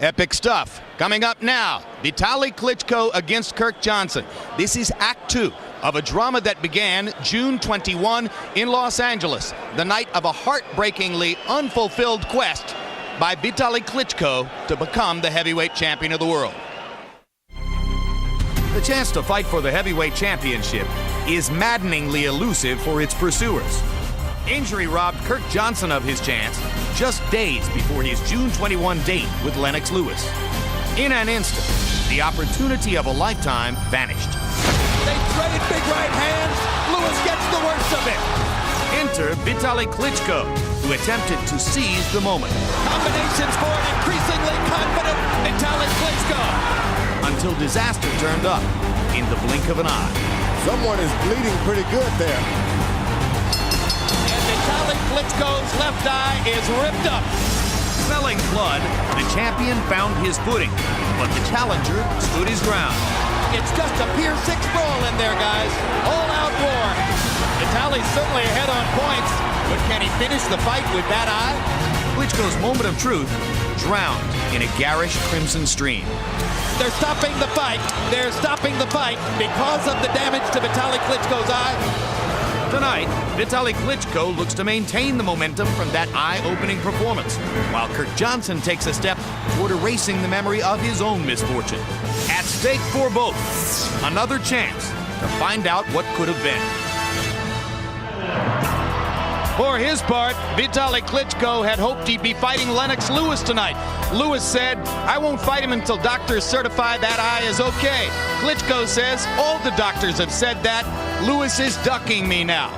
Epic stuff. Coming up now, Vitali Klitschko against Kirk Johnson. This is Act 2 of a drama that began June 21 in Los Angeles, the night of a heartbreakingly unfulfilled quest by Vitali Klitschko to become the heavyweight champion of the world. The chance to fight for the heavyweight championship is maddeningly elusive for its pursuers. Injury robbed Kirk Johnson of his chance just days before his June 21 date with Lennox Lewis. In an instant, the opportunity of a lifetime vanished. They trade big right hands. Lewis gets the worst of it. Enter Vitali Klitschko, who attempted to seize the moment. Combinations for an increasingly confident Vitali Klitschko. Until disaster turned up in the blink of an eye. Someone is bleeding pretty good there. And Vitali Klitschko's left eye is ripped up. Smelling blood, the champion found his footing, but the challenger stood his ground. It's just a Pier 6 brawl in there, guys. All-out war. Vitali's certainly ahead on points, but can he finish the fight with that eye? Klitschko's moment of truth drowned in a garish crimson stream. They're stopping the fight. They're stopping the fight because of the damage to Vitali Klitschko's eye. Tonight, Vitali Klitschko looks to maintain the momentum from that eye-opening performance, while Kirk Johnson takes a step toward erasing the memory of his own misfortune. At stake for both, another chance to find out what could have been. For his part, Vitali Klitschko had hoped he'd be fighting Lennox Lewis tonight. Lewis said, "I won't fight him until doctors certify that eye is okay." Klitschko says, "All the doctors have said that. Lewis is ducking me now."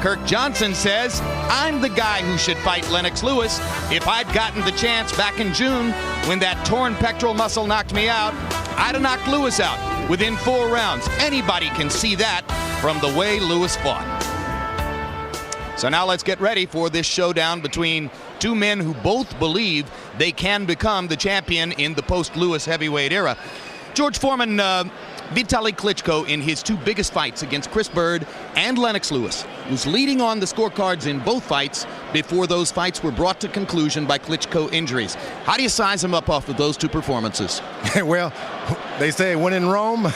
Kirk Johnson says, "I'm the guy who should fight Lennox Lewis. If I'd gotten the chance back in June when that torn pectoral muscle knocked me out, I'd have knocked Lewis out within 4 rounds. Anybody can see that from the way Lewis fought." So now let's get ready for this showdown between two men who both believe they can become the champion in the post-Lewis heavyweight era. George Foreman, Vitali Klitschko in his 2 biggest fights against Chris Bird and Lennox Lewis was leading on the scorecards in both fights before those fights were brought to conclusion by Klitschko injuries. How do you size him up off of those 2 performances? Well, they say when in Rome,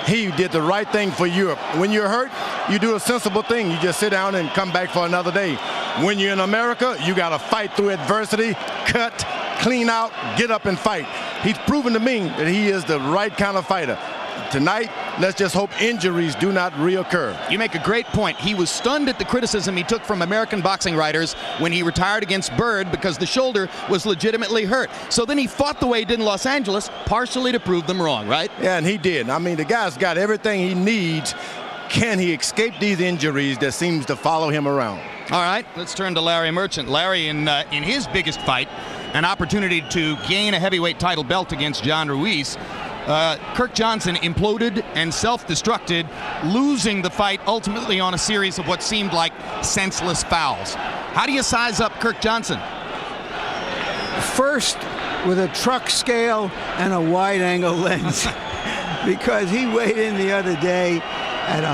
he did the right thing for Europe. When you're hurt, you do a sensible thing. You just sit down and come back for another day. When you're in America, you got to fight through adversity, cut, clean out, get up and fight. He's proven to me that he is the right kind of fighter. Tonight, let's just hope injuries do not reoccur. You make a great point. He was stunned at the criticism he took from American boxing writers when he retired against Bird because the shoulder was legitimately hurt. So then he fought the way he did in Los Angeles, partially to prove them wrong, right? Yeah, and he did. I mean, the guy's got everything he needs. Can he escape these injuries that seems to follow him around? All right, let's turn to Larry Merchant. Larry, in his biggest fight, an opportunity to gain a heavyweight title belt against John Ruiz, Kirk Johnson imploded and self-destructed, losing the fight ultimately on a series of what seemed like senseless fouls. How do you size up Kirk Johnson? First, with a truck scale and a wide-angle lens, because he weighed in the other day at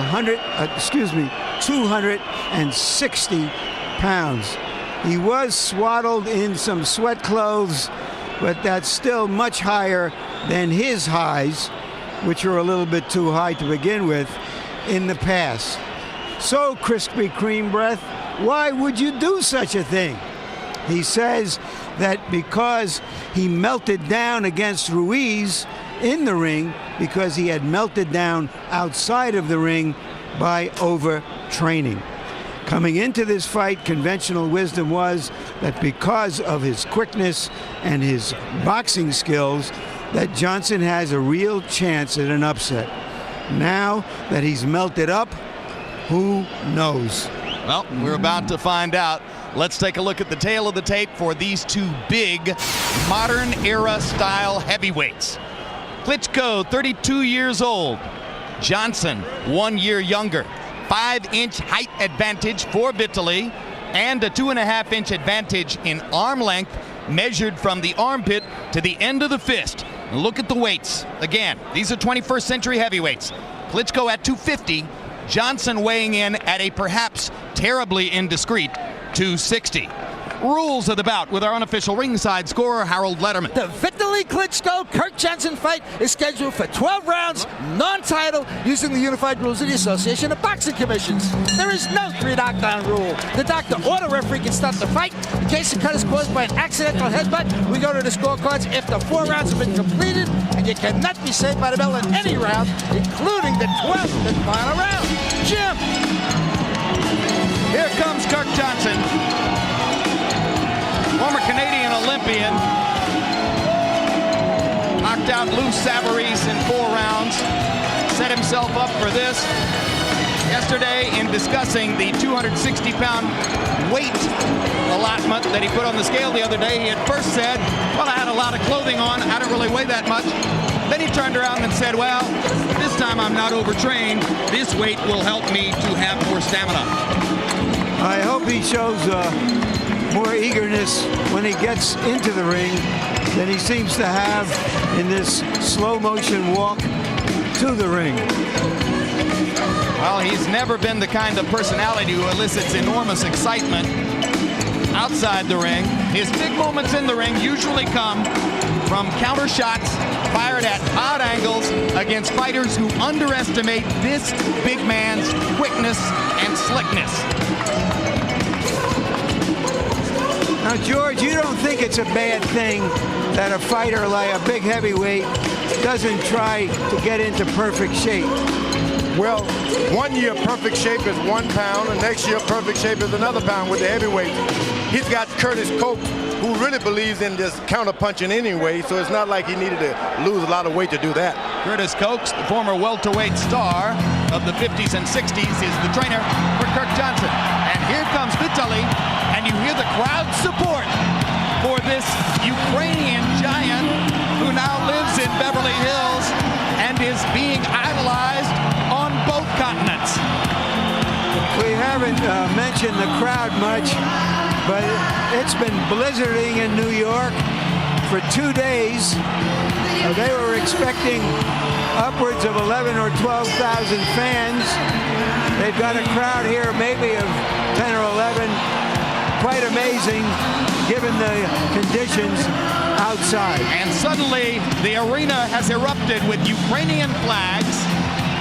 260 pounds. He was swaddled in some sweat clothes, but that's still much higher than his highs, which are a little bit too high to begin with, in the past. So, Krispy Kreme breath, why would you do such a thing? He says that because he melted down against Ruiz in the ring, because he had melted down outside of the ring by overtraining. Coming into this fight, conventional wisdom was that because of his quickness and his boxing skills, that Johnson has a real chance at an upset. Now that he's melted up, who knows? Well, we're about to find out. Let's take a look at the tail of the tape for these 2 big modern era style heavyweights. Klitschko, 32 years old. Johnson, 1 year younger. 5-inch height advantage for Vitali and a 2.5-inch advantage in arm length measured from the armpit to the end of the fist. And look at the weights. Again, these are 21st century heavyweights. Klitschko at 250, Johnson weighing in at a perhaps terribly indiscreet 260. rules of the bout with our unofficial ringside scorer, Harold Letterman. The Vitali Klitschko Kirk Johnson fight is scheduled for 12 rounds, non-title, using the unified rules of the Association of Boxing Commissions. There is no 3 knockdown rule. The doctor or the referee can stop the fight. In case the cut is caused by an accidental headbutt, we go to the scorecards after 4 rounds have been completed, and you cannot be saved by the bell in any round, including the 12th and final round. Jim! Here comes Kirk Johnson, former Canadian Olympian. Knocked out Lou Savarese in 4 rounds. Set himself up for this. Yesterday, in discussing the 260-pound weight allotment that he put on the scale the other day, he at first said, well, I had a lot of clothing on. I don't really weigh that much. Then he turned around and said, well, this time I'm not overtrained. This weight will help me to have more stamina. I hope he shows more eagerness when he gets into the ring than he seems to have in this slow motion walk to the ring. Well, he's never been the kind of personality who elicits enormous excitement outside the ring. His big moments in the ring usually come from counter shots fired at odd angles against fighters who underestimate this big man's quickness and slickness. Now, George, you don't think it's a bad thing that a fighter like a big heavyweight doesn't try to get into perfect shape? Well, 1 year perfect shape is 1 pound, and next year perfect shape is another pound with the heavyweight. He's got Curtis Coke, who really believes in this counter-punching anyway, so it's not like he needed to lose a lot of weight to do that. Curtis Coates, the former welterweight star of the 50s and 60s, is the trainer for Kirk Johnson. And here comes Vitali, and you hear the crowd support for this Ukrainian giant who now lives in Beverly Hills and is being idolized on both continents. We haven't mentioned the crowd much, but it's been blizzarding in New York for 2 days. They were expecting upwards of 11 or 12,000 fans. They've got a crowd here maybe of 10 or 11. Quite amazing given the conditions outside. And suddenly the arena has erupted with Ukrainian flags,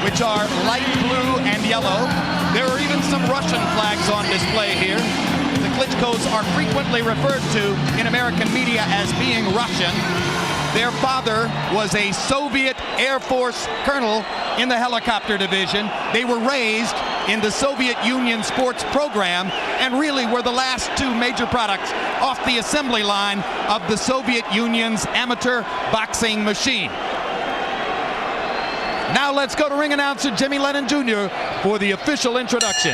which are light blue and yellow. There are even some Russian flags on display here. The Klitschkos are frequently referred to in American media as being Russian. Their father was a Soviet Air Force colonel in the helicopter division. They were raised in the Soviet Union sports program and really were the last 2 major products off the assembly line of the Soviet Union's amateur boxing machine. Now let's go to ring announcer Jimmy Lennon Jr. for the official introduction.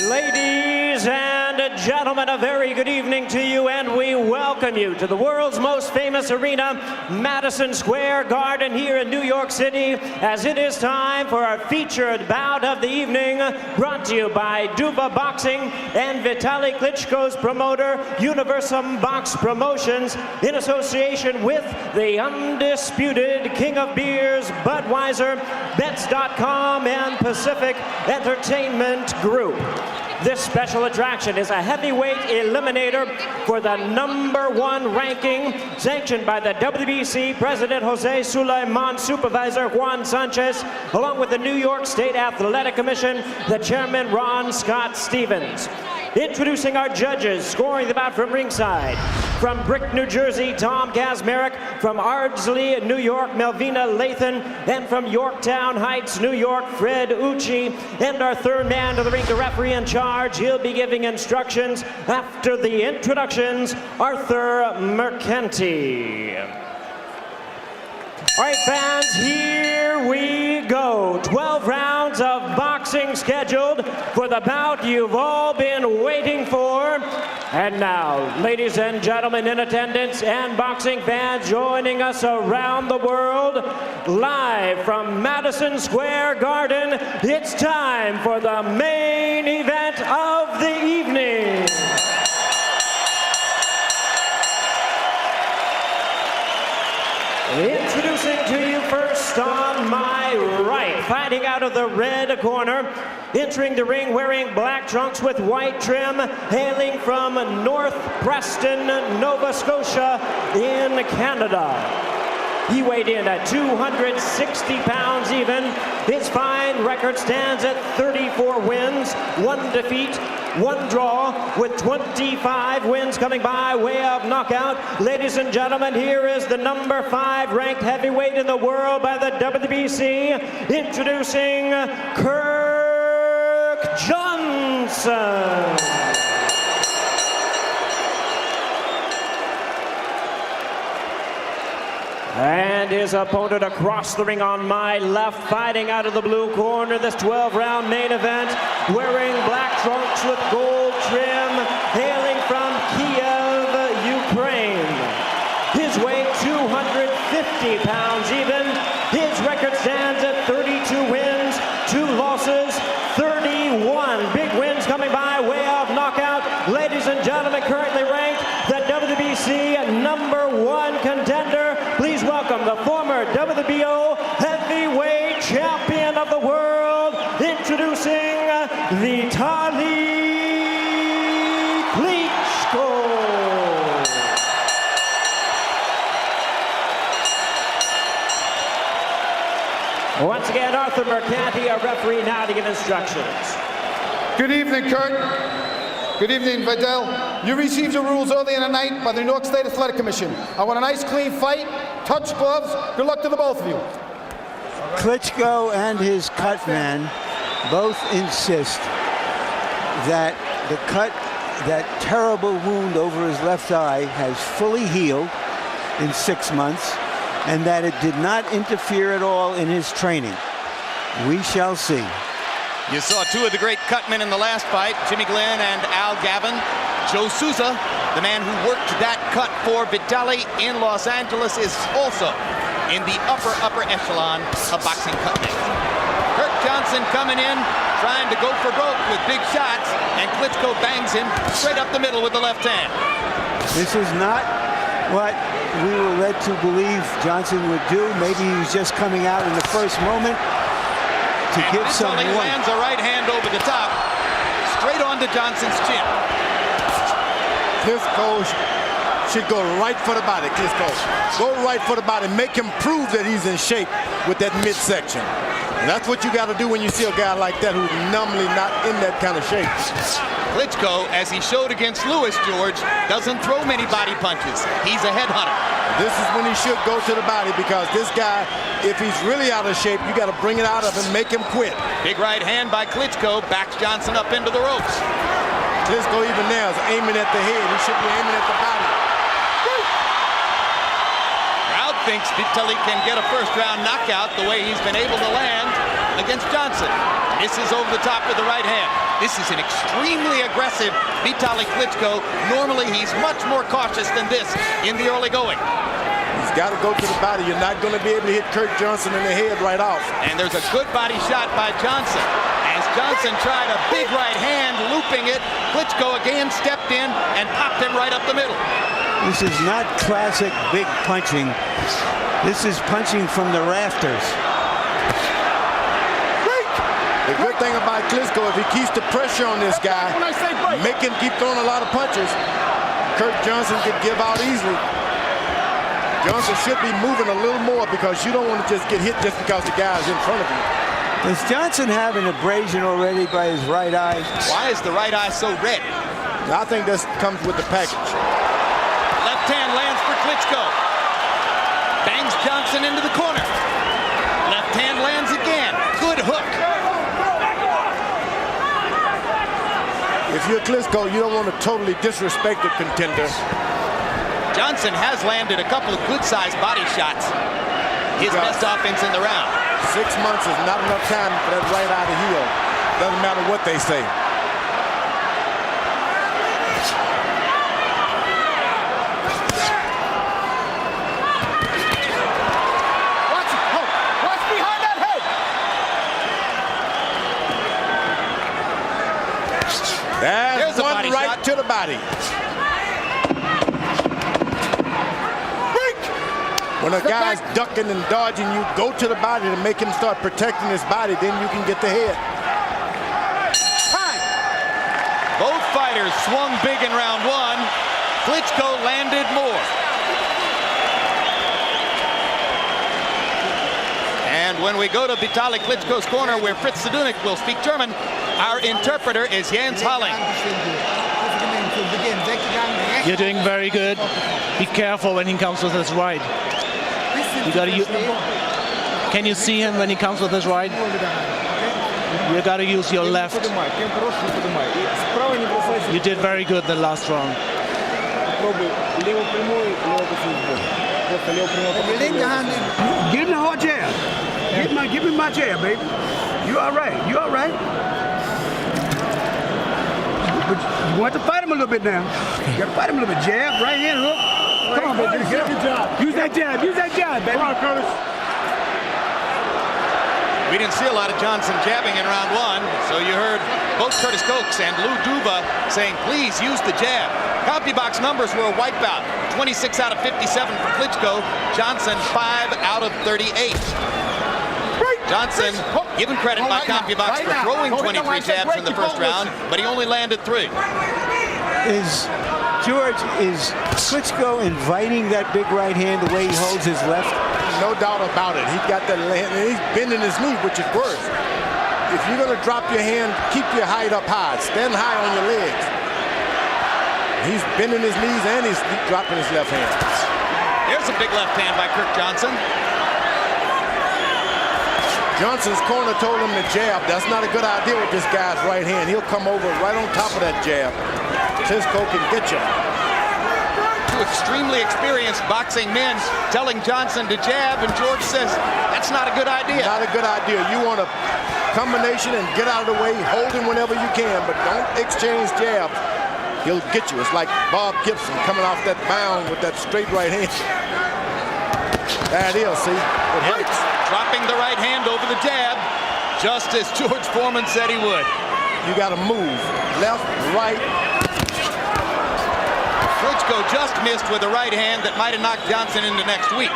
Ladies and gentlemen, a very good evening to you, and we welcome you to the world's most famous arena, Madison Square Garden here in New York City, as it is time for our featured bout of the evening, brought to you by Duva Boxing and Vitali Klitschko's promoter, Universum Box Promotions, in association with the undisputed King of Beers, Budweiser, Bets.com, and Pacific Entertainment Group. This special attraction is a heavyweight eliminator for the #1 ranking, sanctioned by the WBC President Jose Sulaiman, Supervisor Juan Sanchez, along with the New York State Athletic Commission, the Chairman Ron Scott Stevens. Introducing our judges, scoring the bout from ringside. From Brick, New Jersey, Tom Kazmarek. From Ardsley, New York, Melvina Lathan. And from Yorktown Heights, New York, Fred Ucci. And our third man to the ring, the referee in charge. He'll be giving instructions after the introductions, Arthur Mercanti. All right, fans, here we go. 12 rounds of boxing scheduled for the bout you've all been waiting for. And now, ladies and gentlemen in attendance and boxing fans joining us around the world, live from Madison Square Garden, it's time for the main event of the evening. Introducing to you first on my right, fighting out of the red corner, entering the ring wearing black trunks with white trim, hailing from North Preston, Nova Scotia in Canada. He weighed in at 260 pounds even. His fine record stands at 34 wins, 1 defeat, 1 draw, with 25 wins coming by way of knockout. Ladies and gentlemen, here is the number 5 ranked heavyweight in the world by the WBC, introducing Kirk Johnson. And his opponent across the ring on my left, fighting out of the blue corner, this 12-round main event, wearing black trunks with gold trim, hailing from Kiev, Ukraine. His weight, 250 pounds even. His record stands at 32 wins, 2 losses, 31 big wins coming by way of knockout. Ladies and gentlemen, currently ranked the WBC number 1 contender. Please welcome the former WBO heavyweight champion of the world, introducing Vitali Klitscho. Once again, Arthur Mercanti, a referee, now to give instructions. Good evening, Kirk. Good evening, Vidal. You received the rules early in the night by the New York State Athletic Commission. I want a nice, clean fight. Touch gloves. Good luck to the both of you. Klitschko and his cut man both insist that the cut, that terrible wound over his left eye, has fully healed in 6 months, and that it did not interfere at all in his training. We shall see. You saw 2 of the great cutmen in the last fight, Jimmy Glenn and Al Gavin. Joe Souza, the man who worked that cut for Vitali in Los Angeles, is also in the upper echelon of boxing cutmen. Kirk Johnson coming in, trying to go for broke with big shots, and Klitschko bangs him straight up the middle with the left hand. This is not what we were led to believe Johnson would do. Maybe he was just coming out in the first moment to give some warning. Lands a right hand over the top, straight onto Johnson's chin. Klitschko should go right for the body. Klitschko, go right for the body. Make him prove that he's in shape with that midsection. And that's what you got to do when you see a guy like that who's normally not in that kind of shape. Klitschko, as he showed against Lewis, George, doesn't throw many body punches. He's a headhunter. This is when he should go to the body, because this guy, if he's really out of shape, you got to bring it out of him, make him quit. Big right hand by Klitschko backs Johnson up into the ropes. Klitschko even now is aiming at the head. He should be aiming at the body. Crowd thinks Vitali can get a first-round knockout the way he's been able to land against Johnson. Misses over the top with the right hand. This is an extremely aggressive Vitali Klitschko. Normally, he's much more cautious than this in the early going. He's got to go to the body. You're not going to be able to hit Kirk Johnson in the head right off. And there's a good body shot by Johnson. As Johnson tried a big right hand, looping it, Klitschko again stepped in and popped him right up the middle. This is not classic big punching. This is punching from the rafters. The good thing about Klitschko, if he keeps the pressure on this guy, make him keep throwing a lot of punches, Kirk Johnson could give out easily. Johnson should be moving a little more, because you don't want to just get hit just because the guy is in front of you. Does Johnson have an abrasion already by his right eye? Why is the right eye so red? I think this comes with the package. Left hand lands for Klitschko. Bangs Johnson into the corner. Left hand lands again. Good hook. If you're Klitschko, you don't want to totally disrespect the contender. Johnson has landed a couple of good-sized body shots. His best offense in the round. 6 months is not enough time for that right eye to heal. Doesn't matter what they say. Watch behind that head. There's a one body right shot to the body. When a guy's ducking and dodging, you go to the body to make him start protecting his body, then you can get the head. fighters swung big in round one. Klitschko landed more. And when we go to Vitali Klitschko's corner, where Fritz Sedunik will speak German, our interpreter is Jens Halling. You're doing very good. Be careful when he comes with his right. You gotta can you see him when he comes with his right? You gotta use your left. You did very good the last round. Give me the hard jab. Give me my jab, baby. You all right? You all right? But you want to fight him a little bit now. You got to fight him a little bit. Jab, right hand, hook. Come on, baby. Good job. Use that jab. Use that jab, baby. Come on, Curtis. We didn't see a lot of Johnson jabbing in round one, so you heard both Curtis Coates and Lou Duva saying, please use the jab. CompuBox numbers were a wipeout. 26 out of 57 for Klitschko. Johnson 5 out of 38. Johnson given credit by CompuBox for throwing 23 jabs in the first round, but he only landed 3. Is Klitschko inviting that big right hand the way he holds his left? No doubt about it. He's got that hand, and he's bending his knee, which is worse. If you're going to drop your hand, keep your height up high. Stand high on your legs. He's bending his knees and he's dropping his left hand. There's a big left hand by Kirk Johnson. Johnson's corner told him to jab. That's not a good idea with this guy's right hand. He'll come over right on top of that jab. Klitschko can get you. Two extremely experienced boxing men telling Johnson to jab, and George says that's not a good idea. Not a good idea. You want a combination and get out of the way, hold him whenever you can, but don't exchange jabs. He'll get you. It's like Bob Gibson coming off that mound with that straight right hand. There it is, see? It hurts. Dropping the right hand over the jab, just as George Foreman said he would. You got to move. Left, right. Klitschko just missed with a right hand that might have knocked Johnson into next week.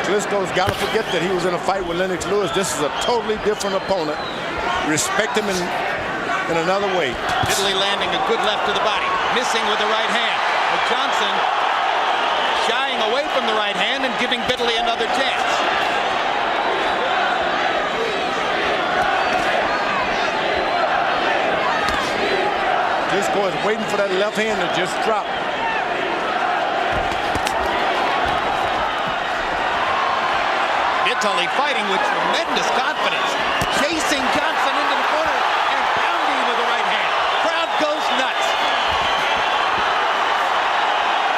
Klitschko's got to forget that he was in a fight with Lennox Lewis. This is a totally different opponent. Respect him in another way. Italy landing a good left to the body, missing with the right hand. But Johnson shying away from the right hand and giving Vitali another chance. Klitschko is waiting for that left hand to just drop. Vitali fighting with tremendous confidence, chasing Johnson into the corner and pounding with the right hand. Crowd goes nuts.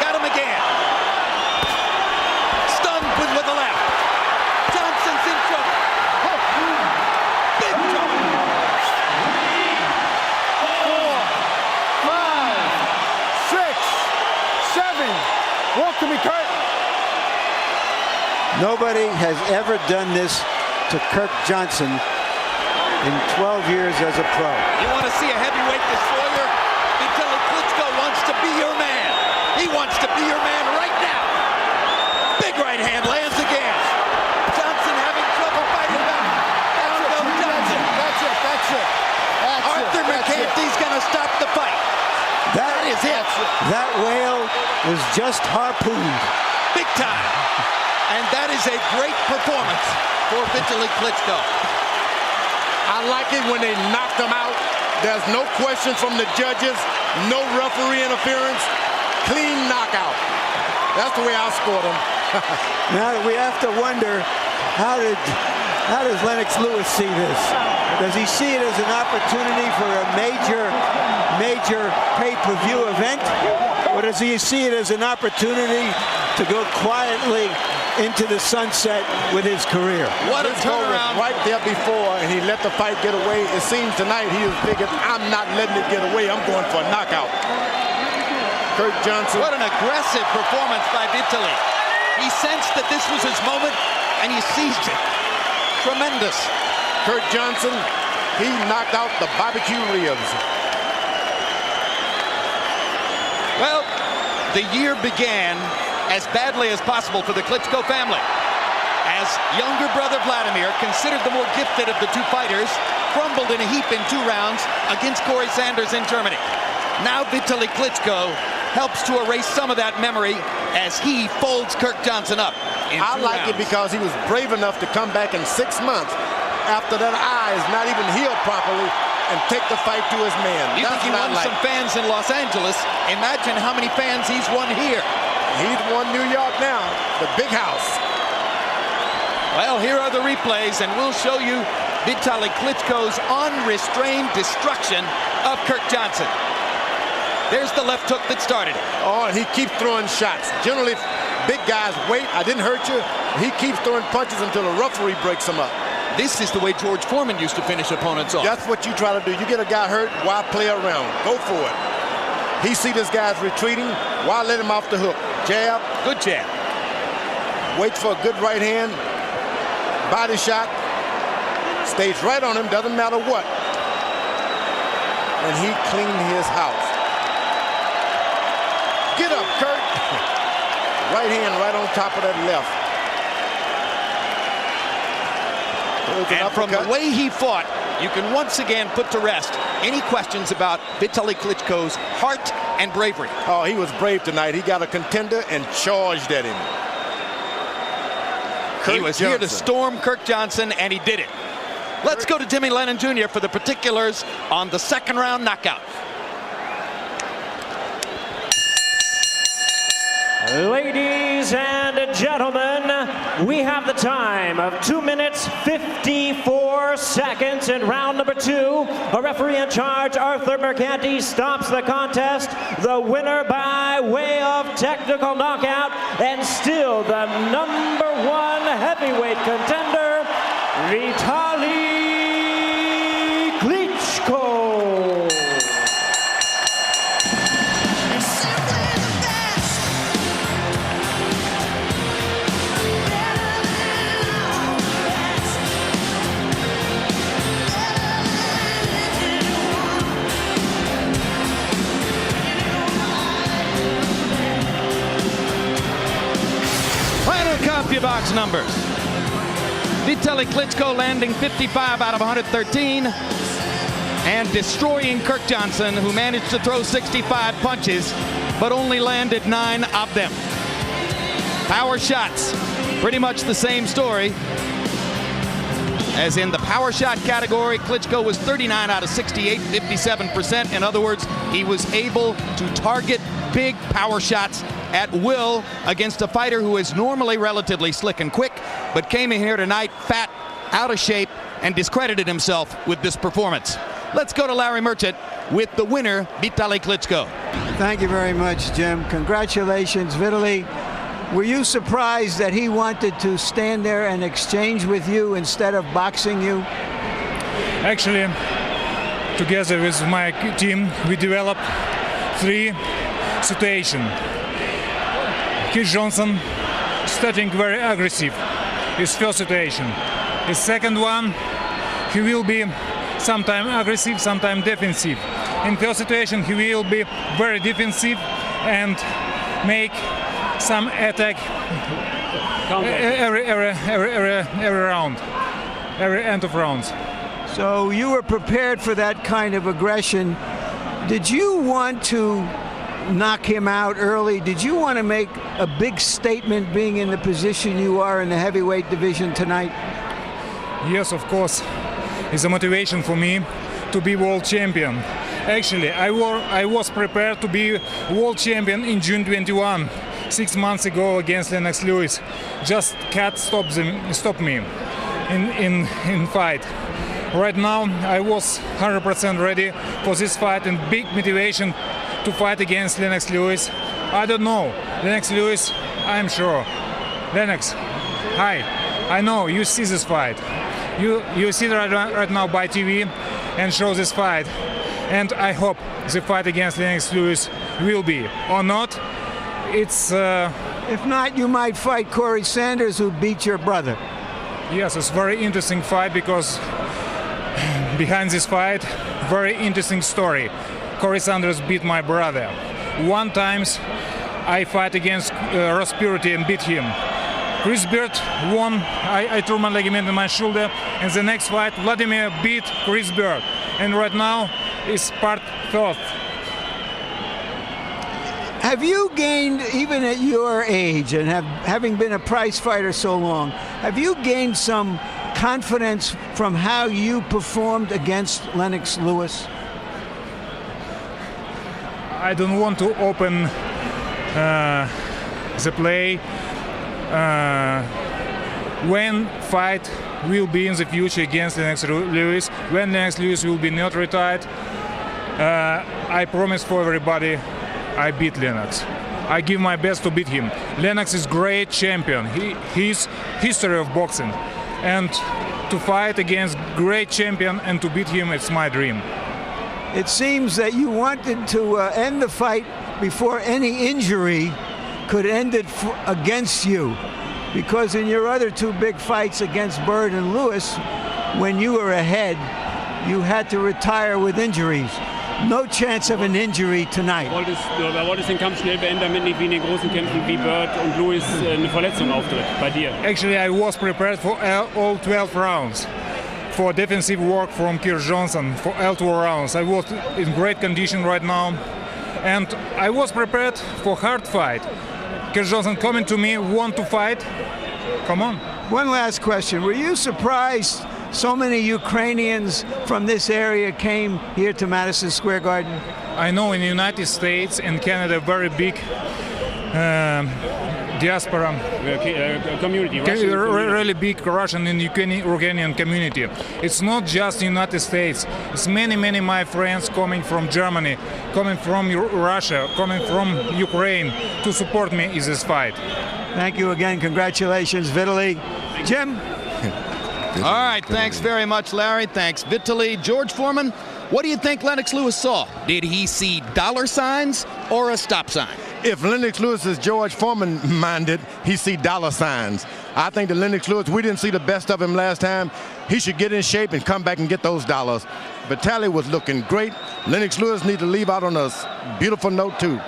Got him again. Stunned with the left. Johnson's in trouble. Big trouble. 4, 5, 6, 7. Walk to me, Kurt. Nobody has ever done this to Kirk Johnson in 12 years as a pro. You want to see a heavyweight destroyer? Vitali Klitschko wants to be your man. He wants to be your man right now. Big right hand lands again. Johnson having trouble fighting back. Down goes Johnson. That's it. Arthur McCarthy's going to stop the fight. That is it. That whale was just harpooned. Big time. And that is a great performance for Vitali Klitschko. I like it when they knocked him out. There's no question from the judges, no referee interference, clean knockout. That's the way I scored him. Now we have to wonder, how does Lennox Lewis see this? Does he see it as an opportunity for a major pay-per-view event? Or does he see it as an opportunity to go quietly into the sunset with his career? What a turnaround. Right there before, and he let the fight get away. It seems tonight he was thinking, I'm not letting it get away. I'm going for a knockout. Kirk Johnson. What an aggressive performance by Vitali. He sensed that this was his moment, and he seized it. Tremendous. Kirk Johnson, he knocked out the barbecue ribs. Well, the year began as badly as possible for the Klitschko family, as younger brother Vladimir, considered the more gifted of the two fighters, crumbled in a heap in 2 rounds against Corey Sanders in Germany. Now Vitali Klitschko helps to erase some of that memory as he folds Kirk Johnson up in 2 I like rounds. it because he was brave enough to come back in 6 months after that eye is not even healed properly and take the fight to his man. You think he won some fans in Los Angeles? Imagine how many fans he's won here. He's won New York now, the big house. Well, here are the replays, and we'll show you Vitali Klitschko's unrestrained destruction of Kirk Johnson. There's the left hook that started it. Oh, and he keeps throwing shots. Generally, big guys wait. I didn't hurt you. He keeps throwing punches until the referee breaks him up. This is the way George Foreman used to finish opponents off. That's what you try to do. You get a guy hurt, why play around? Go for it. He see this guy's retreating, why let him off the hook? Jab. Good jab. Wait for a good right hand. Body shot. Stays right on him, doesn't matter what. And he cleaned his house. Get up, Kirk. Right hand right on top of that left. And from the way he fought, you can once again put to rest any questions about Vitali Klitschko's heart and bravery. Oh, he was brave tonight. He got a contender and charged at him. He was here to storm Kirk Johnson, and he did it. Let's go to Jimmy Lennon Jr. for the particulars on the 2nd round knockout. Ladies and gentlemen, we have the time of 2 minutes 54 seconds in round number 2. A referee in charge, Arthur Mercanti, stops the contest. The winner by way of technical knockout, and still the #1 heavyweight contender, Vitali Klitschko. Box numbers. Vitali Klitschko landing 55 out of 113 and destroying Kirk Johnson, who managed to throw 65 punches but only landed 9 of them. Power shots, pretty much the same story. As in the power shot category, Klitschko was 39 out of 68, 57%. In other words, he was able to target big power shots at will against a fighter who is normally relatively slick and quick, but came in here tonight fat, out of shape, and discredited himself with this performance. Let's go to Larry Merchant with the winner, Vitali Klitschko. Thank you very much, Jim. Congratulations, Vitali. Were you surprised that he wanted to stand there and exchange with you instead of boxing you? Actually, together with my team, we developed 3 situations. Kirk Johnson starting very aggressive, his first situation. His second one, he will be sometime aggressive, sometime defensive. In first situation, he will be very defensive and make some attack every round, every end of rounds. So you were prepared for that kind of aggression. Did you want to knock him out early? Did you want to make a big statement being in the position you are in the heavyweight division tonight? Yes, of course. It's a motivation for me to be world champion. Actually, I was prepared to be world champion in June 21, 6 months ago against Lennox Lewis. Just cat stopped me in fight. Right now, I was 100% ready for this fight and big motivation to fight against Lennox Lewis. I don't know. Lennox Lewis, I'm sure. Lennox, hi. I know you see this fight. You see it right now by TV and show this fight. And I hope the fight against Lennox Lewis will be. Or not, it's... If not, you might fight Corey Sanders, who beat your brother. Yes, it's a very interesting fight because behind this fight, very interesting story. Corey Sanders beat my brother. One time I fight against Ross Purity and beat him. Chris Bird won. I tore my ligament in my shoulder. And the next fight, Vladimir beat Chris Bird. And right now, it's part fourth. Have you gained, even at your age and having been a prize fighter so long, have you gained some confidence from how you performed against Lennox Lewis? I don't want to open the play. When fight will be in the future against Lennox Lewis, when Lennox Lewis will be not retired, I promise for everybody I beat Lennox. I give my best to beat him. Lennox is great champion. He's history of boxing. And to fight against great champion and to beat him, it's my dream. It seems that you wanted to end the fight before any injury could end it against you. Because in your other two big fights against Bird and Lewis, when you were ahead, you had to retire with injuries. No chance of an injury tonight. Du wolltest den Kampf schnell beenden, damit nicht wie in den großen Kämpfen wie Bird und Lewis eine Verletzung auftritt bei dir. Actually, I was prepared for all 12 rounds. For defensive work from Kirk Johnson for all 2 rounds. I was in great condition right now. And I was prepared for hard fight. Kirk Johnson coming to me, want to fight. Come on. One last question. Were you surprised so many Ukrainians from this area came here to Madison Square Garden? I know in the United States and Canada, very big diaspora Community, really big Russian and Ukrainian community. It's not just the United States. It's many my friends coming from Germany, coming from Russia, coming from Ukraine to support me in this fight. Thank you again. Congratulations, Vitali. Jim? All right, thanks very much, Larry. Thanks, Vitali. George Foreman, what do you think Lennox Lewis saw? Did he see dollar signs or a stop sign? If Lennox Lewis is George Foreman minded, he see dollar signs. I think that Lennox Lewis, we didn't see the best of him last time. He should get in shape and come back and get those dollars. Vitali was looking great. Lennox Lewis needs to leave out on a beautiful note too.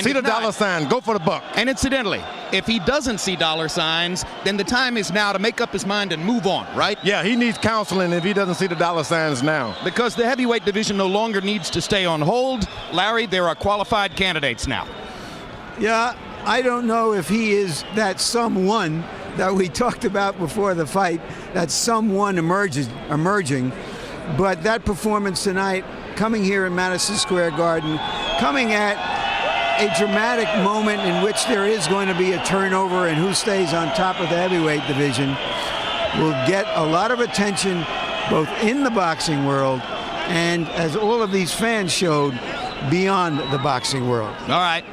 See the dollar sign, go for the buck. And incidentally, if he doesn't see dollar signs, then the time is now to make up his mind and move on, right? Yeah, he needs counseling if he doesn't see the dollar signs now. Because the heavyweight division no longer needs to stay on hold. Larry, there are qualified candidates now. Yeah, I don't know if he is that someone that we talked about before the fight, that someone emerging. But that performance tonight, coming here in Madison Square Garden, coming at a dramatic moment in which there is going to be a turnover and who stays on top of the heavyweight division, will get a lot of attention both in the boxing world and, as all of these fans showed, beyond the boxing world. All right,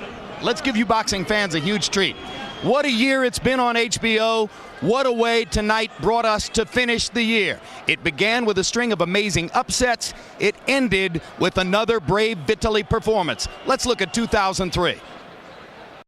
let's give you boxing fans a huge treat. What a year it's been on HBO. What a way tonight brought us to finish the year. It began with a string of amazing upsets. It ended with another brave Vitali performance. Let's look at 2003.